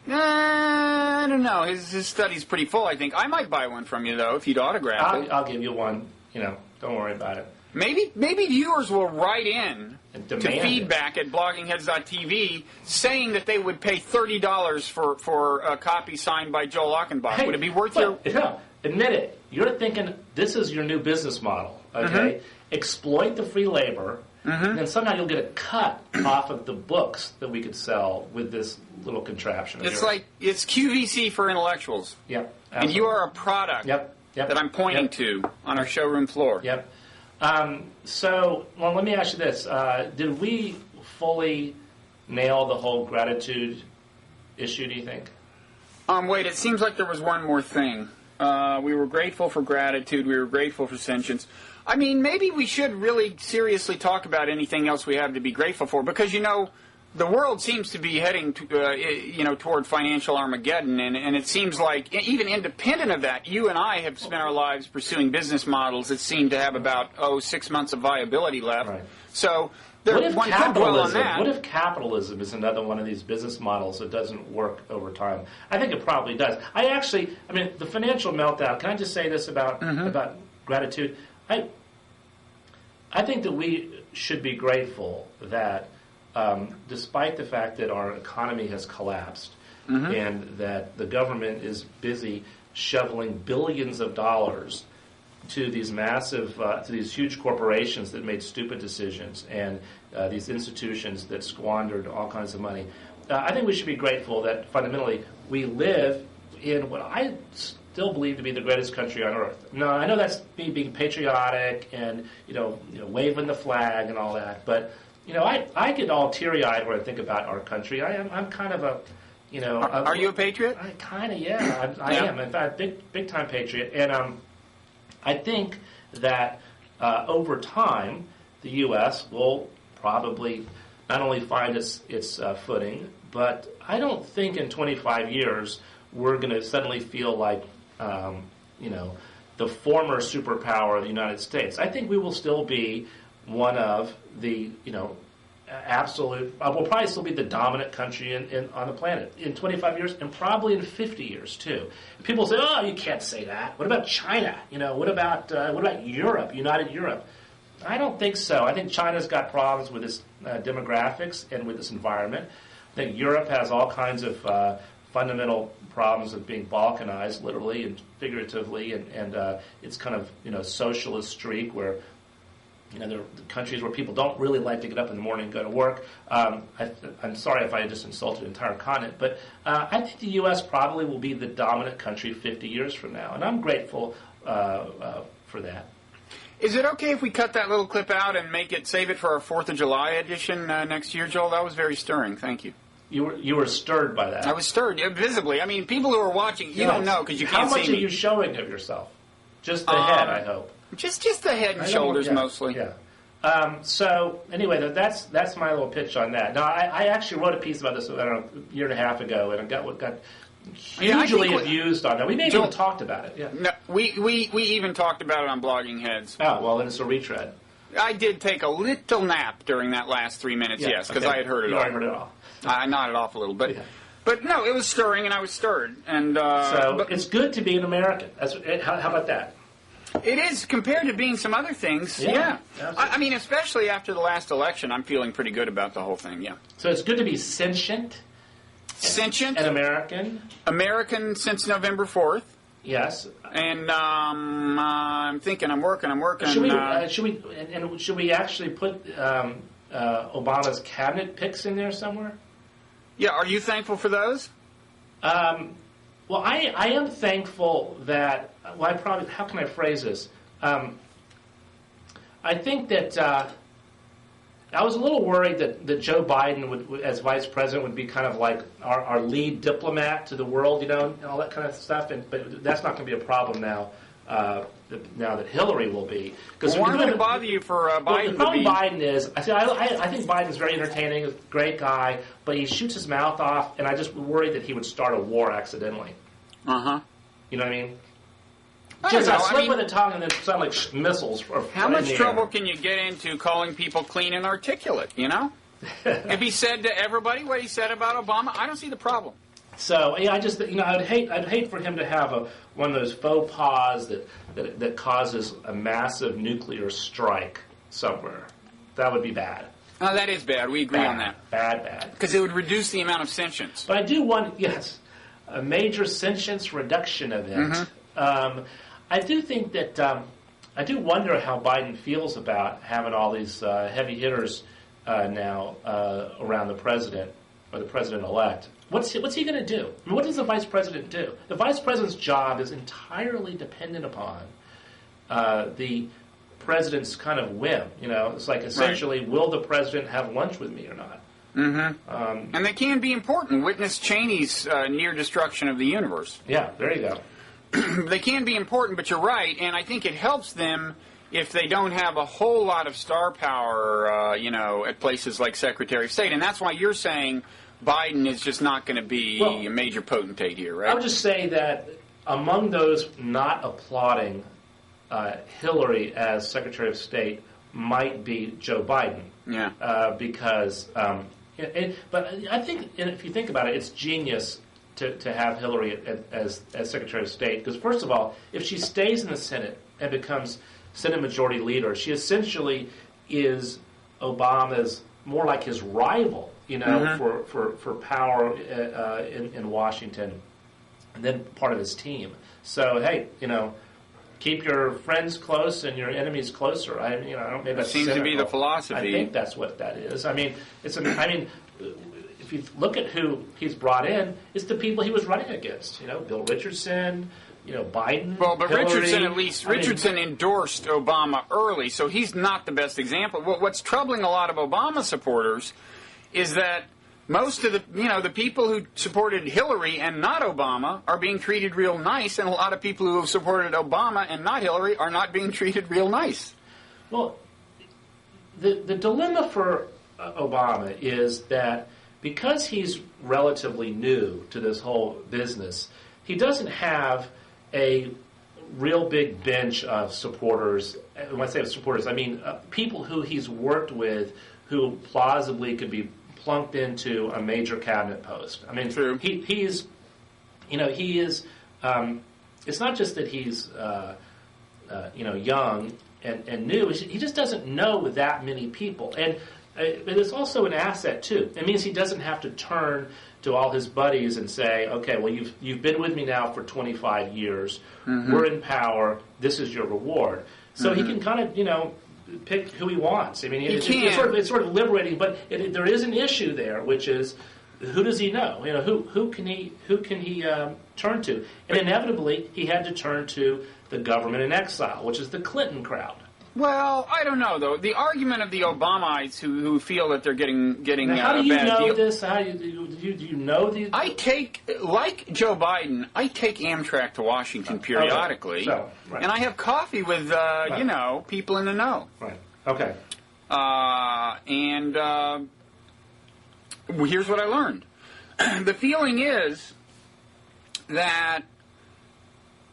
I don't know. His study's pretty full, I think. I might buy one from you, though, if you'd autograph it. I'll give you one. Don't worry about it. Maybe viewers will write in to feedback at bloggingheads.tv saying that they would pay $30 for a copy signed by Joel Achenbach. Hey, would it be worth your... No, admit it. You're thinking this is your new business model, okay? Exploit the free labor, and then somehow you'll get a cut off of the books that we could sell with this little contraption. It's like, it's QVC for intellectuals. Yep. And you are a product that I'm pointing to on our showroom floor. Yep. Let me ask you this. Did we fully nail the whole gratitude issue, do you think? Wait, it seems like there was one more thing. We were grateful for gratitude. We were grateful for sentience. I mean, maybe we should really seriously talk about anything else we have to be grateful for, because, the world seems to be heading to, toward financial Armageddon, and it seems like, even independent of that, you and I have spent our lives pursuing business models that seem to have about 6 months of viability left. Right. So What if capitalism capitalism is another one of these business models that doesn't work over time? I think it probably does. The financial meltdown. Can I just say this about gratitude? I think that we should be grateful that. Despite the fact that our economy has collapsed and that the government is busy shoveling billions of dollars to these to these huge corporations that made stupid decisions and these institutions that squandered all kinds of money, I think we should be grateful that fundamentally we live in what I still believe to be the greatest country on earth. Now, I know that's me being patriotic and waving the flag and all that, but I get all teary-eyed when I think about our country. I'm kind of a, Are you a patriot? I kind of, I am. In fact, big time patriot. And I think that over time, the U.S. will probably not only find its footing, but I don't think in 25 years we're going to suddenly feel like, the former superpower of the United States. I think we will still be one of the, absolute, we'll probably still be the dominant country on the planet in 25 years and probably in 50 years too. People say, oh, you can't say that. What about China? What about Europe, United Europe? I don't think so. I think China's got problems with its demographics and with its environment. I think Europe has all kinds of fundamental problems of being balkanized, literally and figuratively, and its kind of socialist streak where there are countries where people don't really like to get up in the morning and go to work. I'm sorry if I just insulted the entire continent, but I think the U.S. probably will be the dominant country 50 years from now, and I'm grateful for that. Is it okay if we cut that little clip out and save it for our 4th of July edition next year, Joel? That was very stirring. Thank you. You were stirred by that. I was stirred, visibly. I mean, people who are watching, you don't know because you can't see me. How much are you showing of yourself? Just the head, I hope. Just the head and shoulders, mostly. Yeah. So anyway, that's my little pitch on that. Now, I actually wrote a piece about this, I don't know, a year and a half ago, and it got hugely abused on that. We maybe even talked about it. Yeah. No, we even talked about it on Blogging Heads. Oh, well, then it's a retread. I did take a little nap during that last 3 minutes, yes, because I had heard it all. I heard it all. I nodded off a little bit. But no, it was stirring, and I was stirred. And so it's good to be an American. How about that? It is, compared to being some other things, yeah. I mean, especially after the last election, I'm feeling pretty good about the whole thing, yeah. So it's good to be sentient. Sentient. And American. American since November 4th. Yes. And I'm thinking, I'm working. Should we actually put Obama's cabinet picks in there somewhere? Yeah, are you thankful for those? Well, I am thankful that, how can I phrase this? I think that I was a little worried that Joe Biden would, as vice president, would be kind of like our lead diplomat to the world, and all that kind of stuff. But that's not going to be a problem now. Now that Hillary will be, because why would it bother you for Biden? The problem Biden is, I think Biden's very entertaining, a great guy, but he shoots his mouth off, and I just worried that he would start a war accidentally. You know what I mean? Just a slip of the tongue and then sound like missiles. How much trouble can you get into calling people clean and articulate? If he said to everybody what he said about Obama, I don't see the problem. So I just I'd hate for him to have one of those faux pas that causes a massive nuclear strike somewhere. That would be bad. Oh, that is bad. We agree on that. Bad. Because it would reduce the amount of sentience. But I do want a major sentience reduction event. I do think that I do wonder how Biden feels about having all these heavy hitters now around the president or the president-elect. What's he going to do? I mean, what does the vice president do? The vice president's job is entirely dependent upon the president's kind of whim. It's like essentially, will the president have lunch with me or not? And they can be important. Witness Cheney's near destruction of the universe. Yeah, there you go. They can be important, but you're right, and I think it helps them if they don't have a whole lot of star power, at places like Secretary of State. And that's why you're saying Biden is just not going to be a major potentate here, right? I would just say that among those not applauding Hillary as Secretary of State might be Joe Biden. Yeah. Because, but I think, if you think about it, it's genius to have Hillary as Secretary of State. Because, first of all, if she stays in the Senate and becomes Senate Majority Leader, she essentially is Obama's, more like his rival, for power in Washington, and then part of his team. So, hey, keep your friends close and your enemies closer. I don't. Maybe that seems to be the philosophy. I think that's what that is. I mean, if you look at who he's brought in, it's the people he was running against. Bill Richardson. Biden. Well, but Hillary, Richardson endorsed Obama early, so he's not the best example. What's troubling a lot of Obama supporters is that most of the people who supported Hillary and not Obama are being treated real nice, and a lot of people who have supported Obama and not Hillary are not being treated real nice. Well, the dilemma for Obama is that because he's relatively new to this whole business, he doesn't have a real big bench of supporters. When I say supporters, I mean people who he's worked with who plausibly could be plunked into a major cabinet post. I mean, true. He is. It's not just that he's young and new. He just doesn't know that many people, and it's also an asset too. It means he doesn't have to turn to all his buddies and say, "Okay, well you've been with me now for 25 years. Mm-hmm. We're in power. This is your reward." So he can kind of pick who he wants. I mean, it's sort of liberating, but there is an issue there, which is who does he know? You know, who can he turn to? And inevitably, he had to turn to the government in exile, which is the Clinton crowd. Well, I don't know though. The argument of the Obamites who feel that they're getting now, how do you bad know deal. this? How do you know these? I take, like Joe Biden, I take Amtrak to Washington periodically, So, right. and I have coffee with Right. you know, people in the know. Right. Okay. Here's what I learned. The feeling is that,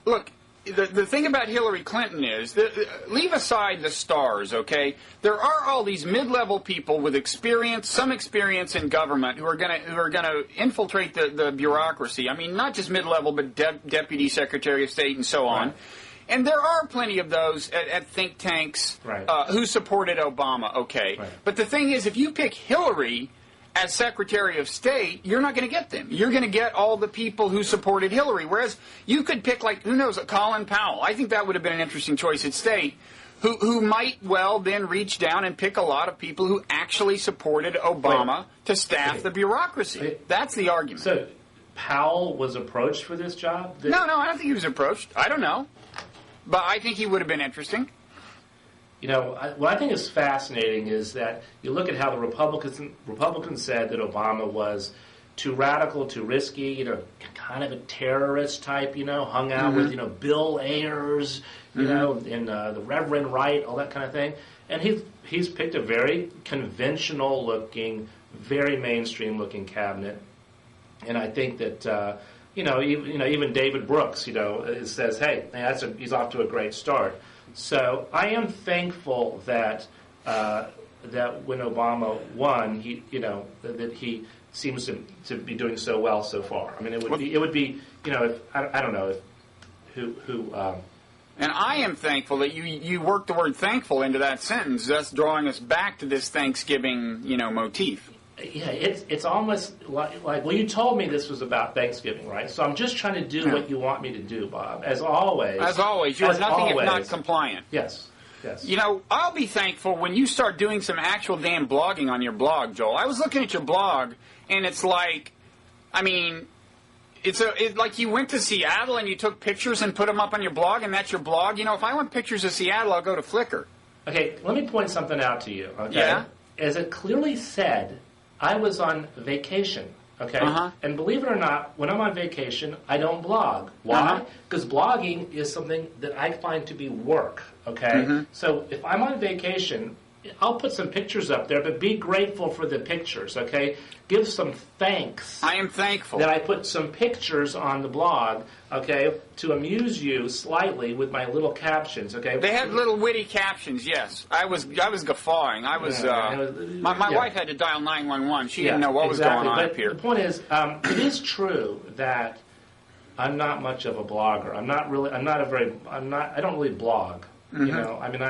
look, the thing about Hillary Clinton is, leave aside the stars, okay? There are all these mid-level people with experience, some experience in government, who are gonna infiltrate the bureaucracy. I mean, not just mid-level, but deputy secretary of state and so on. Right. And there are plenty of those at think tanks Right. Who supported Obama, okay? Right. But the thing is, if you pick Hillary as Secretary of State, you're not going to get them. You're going to get all the people who supported Hillary. Whereas you could pick, like, who knows, Colin Powell. I think that would have been an interesting choice at State, who might well then reach down and pick a lot of people who actually supported Obama to staff the bureaucracy. That's the argument. So, Powell was approached for this job? No, I don't think he was approached. I don't know. But I think he would have been interesting. You know, what I think is fascinating is that you look at how the Republicans said that Obama was too radical, too risky, you know, kind of a terrorist type, you know, hung out with, you know, Bill Ayers, you know, and the Reverend Wright, all that kind of thing. And he's picked a very conventional-looking, very mainstream-looking cabinet. And I think that, even David Brooks, you know, says, hey, he's off to a great start. So I am thankful that when Obama won, that he seems to be doing so well so far. I mean, it would be you know, if I don't know if who. And I am thankful that you worked the word thankful into that sentence, thus drawing us back to this Thanksgiving, you know, motif. Yeah, it's almost like, well, you told me this was about Thanksgiving, right? So I'm just trying to do what you want me to do, Bob. As always. As always. You're nothing if not compliant. Yes. You know, I'll be thankful when you start doing some actual damn blogging on your blog, Joel. I was looking at your blog, and it's like, I mean, it's like you went to Seattle and you took pictures and put them up on your blog, and that's your blog. You know, if I want pictures of Seattle, I'll go to Flickr. Okay, let me point something out to you, okay? Yeah? As it clearly said, I was on vacation, okay? And believe it or not, when I'm on vacation, I don't blog. Why? Because blogging is something that I find to be work, okay? So if I'm on vacation, I'll put some pictures up there, but be grateful for the pictures, okay? Give some thanks. I am thankful that I put some pictures on the blog, okay, to amuse you slightly with my little captions, okay? They had little witty captions, yes. I was guffawing. I was my wife had to dial 911. She didn't know what was going on up here. The point is, it is true that I'm not much of a blogger. I don't really blog. You know, I mean,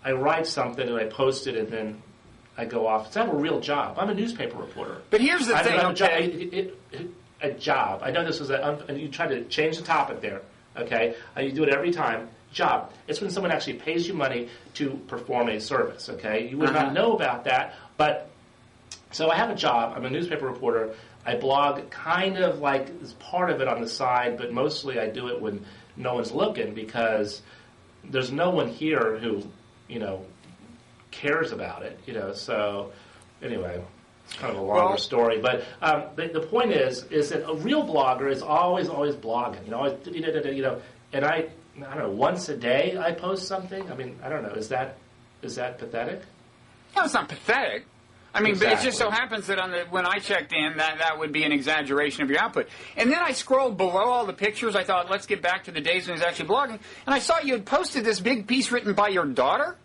I write something and I post it and then I go off. So I have a real job. I'm a newspaper reporter. But here's the thing, a job. I know this was and you try to change the topic there, okay? You do it every time. Job. It's when someone actually pays you money to perform a service, okay? You would not know about that, but so I have a job. I'm a newspaper reporter. I blog kind of like as part of it on the side, but mostly I do it when no one's looking because there's no one here who, you know, cares about it, you know. So anyway, it's kind of a longer story, but the point is that a real blogger is always blogging, you know, and I don't know, once a day I post something. I mean, I don't know, is that pathetic? No, it's not pathetic. I mean, but it just so happens that when I checked in, that would be an exaggeration of your output. And then I scrolled below all the pictures. I thought, let's get back to the days when he was actually blogging. And I saw you had posted this big piece written by your daughter.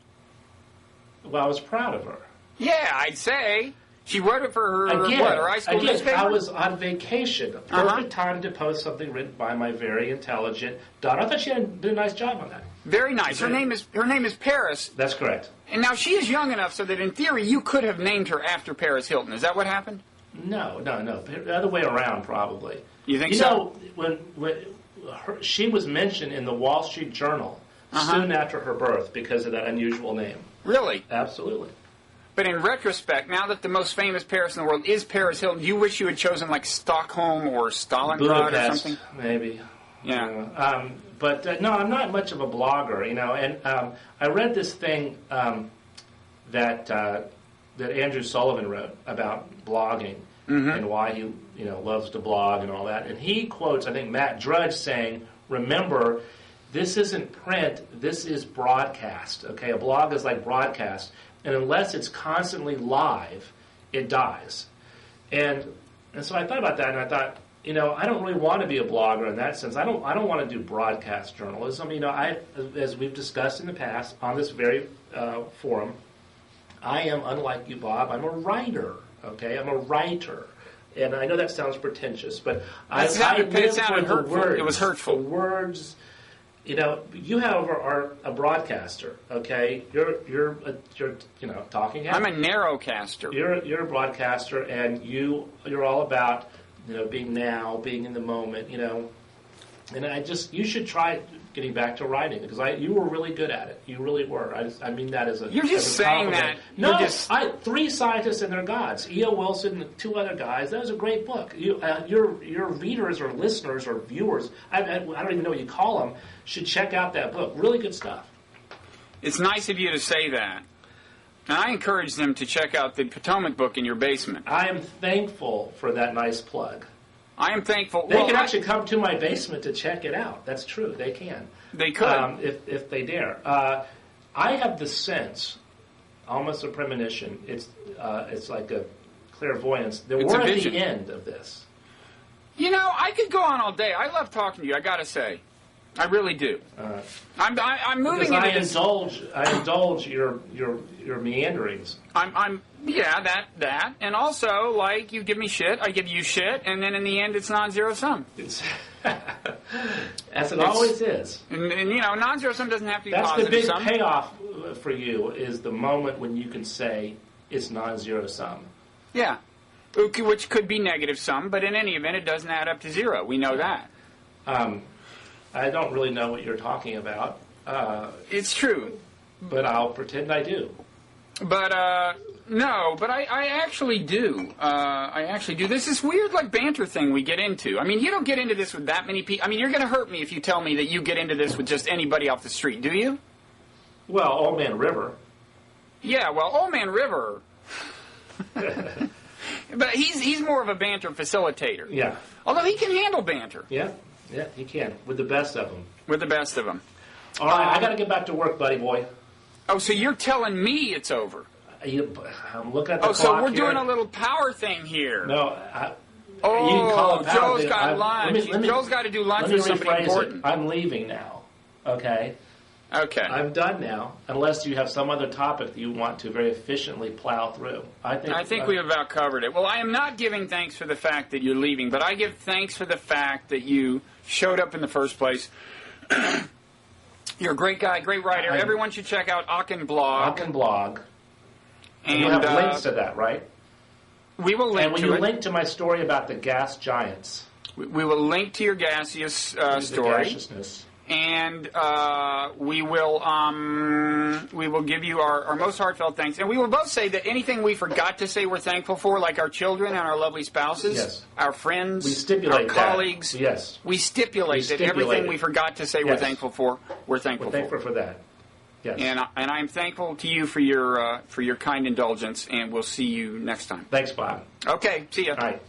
Well, I was proud of her. Yeah, I'd say. She wrote it for her, her high school newspaper? I was on vacation. A perfect time to post something written by my very intelligent daughter. I thought she did a nice job on that. Very nice. Her name is Paris. That's correct. And now she is young enough so that in theory you could have named her after Paris Hilton. Is that what happened? No. The other way around, probably. You think so? You know, when she was mentioned in the Wall Street Journal, soon after her birth because of that unusual name. Really? Absolutely. But in retrospect, now that the most famous Paris in the world is Paris Hilton, do you wish you had chosen like Stockholm or Stalingrad Budapest, or something? Maybe. Yeah. But no, I'm not much of a blogger, And I read this thing that Andrew Sullivan wrote about blogging and why he loves to blog and all that. And he quotes, I think, Matt Drudge saying, "Remember, this isn't print. This is broadcast. Okay, a blog is like broadcast, and unless it's constantly live, it dies." And so I thought about that, and I thought, I don't really want to be a blogger in that sense. I don't want to do broadcast journalism. As we've discussed in the past on this very forum, I am, unlike you, Bob, I'm a writer. Okay, I'm a writer. And I know that sounds pretentious, but I live for the words. It was hurtful. The words. You, however, are a broadcaster. Okay, you're talking head. I'm a narrowcaster. You're a broadcaster, and you're all about being now, being in the moment. And you should try getting back to writing because you were really good at it. You really were. I mean that as a You're just saying that. No, Three Scientists and Their Gods. E.O. Wilson and two other guys. That was a great book. Your readers or listeners or viewers, I don't even know what you call them, should check out that book. Really good stuff. It's nice of you to say that. And I encourage them to check out the Potomac book in your basement. I am thankful for that nice plug. I am thankful. They can actually come to my basement to check it out. That's true. They can. They could. If they dare. I have the sense, almost a premonition, it's like a clairvoyance, that we're at the end of this. I could go on all day. I love talking to you, I got to say. I really do. I'm moving into this. I indulge your meanderings. That, and also like you give me shit, I give you shit, and then in the end it's non-zero sum. As it always is. And non-zero sum doesn't have to be That's positive the big sum. payoff for you is the moment when you can say it's non-zero sum. Yeah, which could be negative sum, but in any event it doesn't add up to zero. We know that. I don't really know what you're talking about. It's true. But I'll pretend I do. But, no, but I actually do. I actually do. There's this weird, banter thing we get into. I mean, you don't get into this with that many people. I mean, you're going to hurt me if you tell me that you get into this with just anybody off the street, do you? Well, Old Man River. Yeah, well, Old Man River... But he's more of a banter facilitator. Yeah. Although he can handle banter. Yeah, he can. With the best of them. With the best of them. All right, I got to get back to work, buddy boy. Oh, so you're telling me it's over? I'm looking at the clock. So we're doing a little power thing here. No, you can call it power Joe's thing. got lunch. Joe's got to do lunch with somebody important. I'm leaving now. Okay. Okay. I'm done now, unless you have some other topic that you want to very efficiently plow through. I think we've about covered it. Well, I am not giving thanks for the fact that you're leaving, but I give thanks for the fact that you showed up in the first place. You're a great guy, great writer. Everyone should check out Achenblog. Achenblog. And you have links to that, right? We will link to it. And will you link to my story about the gas giants? We will link to your gaseous story. The gaseousness. And we will give you our most heartfelt thanks. And we will both say that anything we forgot to say we're thankful for, like our children and our lovely spouses, our friends, we stipulate our colleagues. Yes. We stipulate that everything we forgot to say we're thankful for, we're thankful for. We're thankful for that. Yes. And I'm thankful to you for your kind indulgence, and we'll see you next time. Thanks, Bob. Okay, see ya. All right.